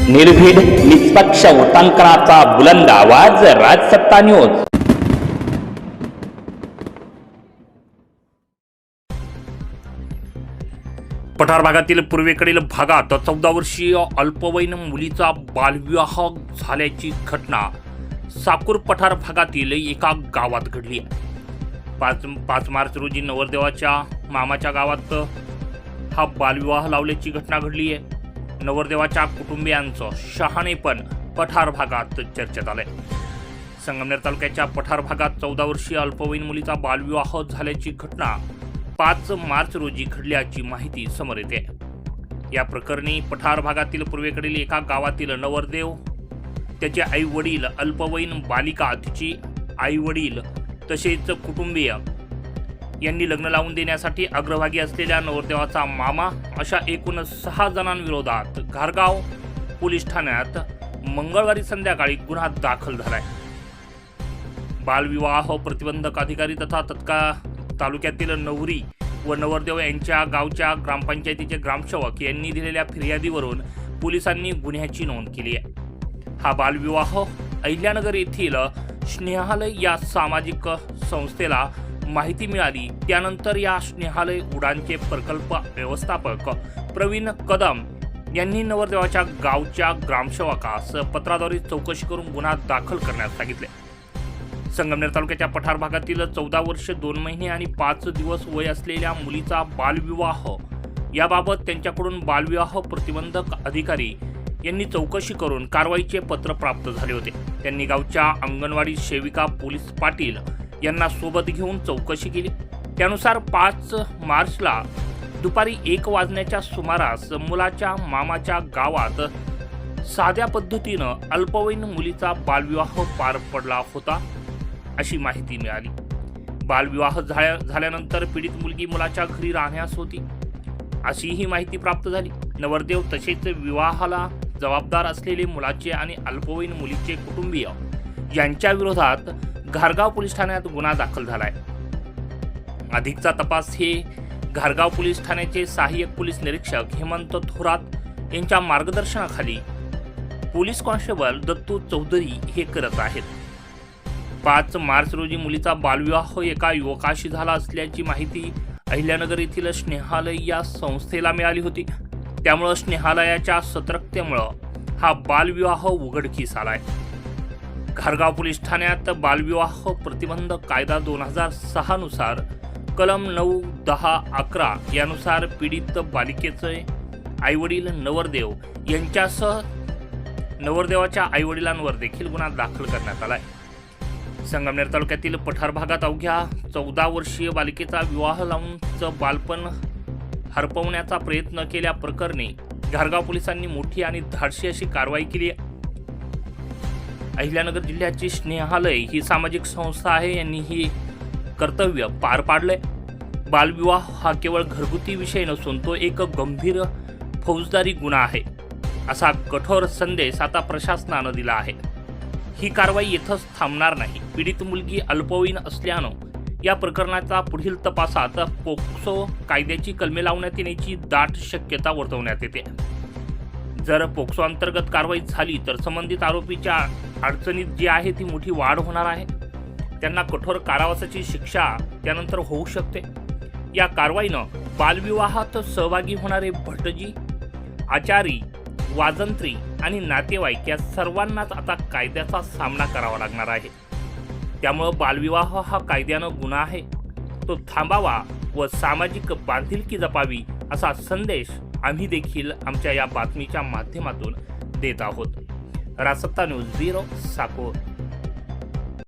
निर्भीड निष्पक्ष वृत्तांकनाचा बुलंद आवाज, राजसत्ता न्यूज। पठार भागातील पूर्वेकडील भागात 14 वर्षीय अल्पवयीन मुलीचा बालविवाह झाल्याची घटना साकूर पठार भागातील एका गावात घडली आहे। 5 मार्च रोजी नवरदेवाच्या मामाच्या गावात हा बालविवाह लावल्याची घटना घडली आहे। नवरदेवाच्या कुटुंबियांचं शहाणेपण पठार भागात चर्चेत आलंय। संगमनेर तालुक्याच्या पठार भागात 14 वर्षीय अल्पवयीन मुलीचा बालविवाह झाल्याची घटना 5 मार्च रोजी घडल्याची माहिती समोर येते। या प्रकरणी पठार भागातील पूर्वेकडील एका गावातील नवरदेव, त्याचे आई वडील, अल्पवयीन बालिका, तिची आई वडील तसेच कुटुंबीय यांनी लग्न लावून देण्यासाठी अग्रभागी असलेल्या नवरदेवाचा मामा अशा एकूण 6 जणांविरोधात घारगाव पोलीस ठाण्यात मंगळवारी संध्याकाळी गुन्हा दाखल झालाय। बालविवाह प्रतिबंधक अधिकारी तथा तालुक्यातील नवरी व नवरदेव यांच्या गावच्या ग्रामपंचायतीचे ग्रामसेवक यांनी दिलेल्या फिर्यादीवरून पोलिसांनी गुन्ह्याची नोंद केली आहे। हा बालविवाह अहिल्यानगर येथील स्नेहालय या सामाजिक संस्थेला माहिती मिळाली। त्यानंतर या स्नेहालय उडानचे प्रकल्प व्यवस्थापक प्रवीण कदम यांनी नवरदेवाच्या गावच्या ग्रामसेवकास पत्राद्वारे चौकशी करून गुन्हा दाखल करण्यास सांगितले। संगमनेर तालुक्याच्या पठार भागातील 14 वर्ष 2 महिने आणि 5 दिवस वय असलेल्या मुलीचा बालविवाह याबाबत त्यांच्याकडून बालविवाह प्रतिबंधक अधिकारी यांनी चौकशी करून कारवाईचे पत्र प्राप्त झाले होते। त्यांनी गावच्या अंगणवाडी सेविका पोलीस पाटील यांना सोबत घेऊन चौकशी केली। त्यानुसार 5 मार्चला दुपारी 1 वाजण्याच्या सुमारास मुलाच्या मामाच्या गावात साध्या पद्धतीनं अल्पवयीन मुलीचा बालविवाह पार पडला होता अशी माहिती मिळाली। बालविवाह झाल्यानंतर पीडित मुलगी मुलाच्या घरी राहण्यास होती अशी ही माहिती प्राप्त झाली। नवरदेव तसेच विवाहाला जबाबदार असलेले मुलाचे आणि अल्पवयीन मुलीचे कुटुंबीय यांच्या विरोधात घारगाव पोलीस ठाण्यात गुन्हा दाखल झालाय। अधिकचा तपास हे घारगाव पोलीस ठाण्याचे सहाय्यक पोलीस निरीक्षक हेमंत थोरात यांच्या मार्गदर्शनाखाली पोलीस कॉन्स्टेबल दत्तू चौधरी हे करत आहेत। 5 मार्च रोजी मुलीचा बालविवाह एका युवकाशी झाला असल्याची माहिती अहिल्यानगर येथील स्नेहालय या संस्थेला मिळाली होती। त्यामुळे स्नेहालयाच्या सतर्कतेमुळे हा बालविवाह उघडकीस आलाय। घारगाव पोलीस ठाण्यात बालविवाह प्रतिबंधक कायदा 2006 नुसार कलम 9, 10, 11 यानुसार पीडित बालिकेचे आईवडील नवरदेव यांच्यासह नवरदेवाच्या आईवडिलांवर देखील गुन्हा दाखल करण्यात आलाय। संगमनेर तालुक्यातील पठार भागात अवघ्या 14 वर्षीय बालिकेचा विवाह लावून तिचं बालपण हरपवण्याचा प्रयत्न केल्याप्रकरणी घारगाव पोलिसांनी मोठी आणि धाडसी अशी कारवाई केली आहे। अहिल्यानगर जिल्ह्याची स्नेहालय ही सामाजिक संस्था आहे, यांनी ही कर्तव्य पार पाडले। बालविवाह हा केवळ घरगुती विषय नसून तो एक गंभीर फौजदारी गुन्हा आहे असा कठोर संदेश आता प्रशासनानं दिला आहे। ही कारवाई येथेच थांबणार नाही। पीडित मुलगी अल्पवयीन असल्यानं या प्रकरणाचा पुढील तपासात पोक्सो कायद्याची कलमे लावण्यात येण्याची दाट शक्यता वर्तवण्यात येते। जर पोक्सो अंतर्गत कारवाई झाली तर संबंधित आरोपीच्या अडचणीत जी आहे ती मोठी वाढ होणार आहे। त्यांना कठोर कारावासाची शिक्षा त्यानंतर होऊ शकते। या कारवाईनं बालविवाहात सहभागी होणारे भटजी, आचारी, वाजंत्री आणि नातेवाईक या सर्वांनाच आता कायद्याचा सामना करावा लागणार आहे। त्यामुळे बालविवाह हा कायद्यानं गुन्हा आहे, तो थांबावा व सामाजिक बांधिलकी जपावी असा संदेश आम्ही देखील आमच्या या बातमीच्या माध्यमातून देत आहोत। राजसत्ता न्यूज ब्युरो, साकूर।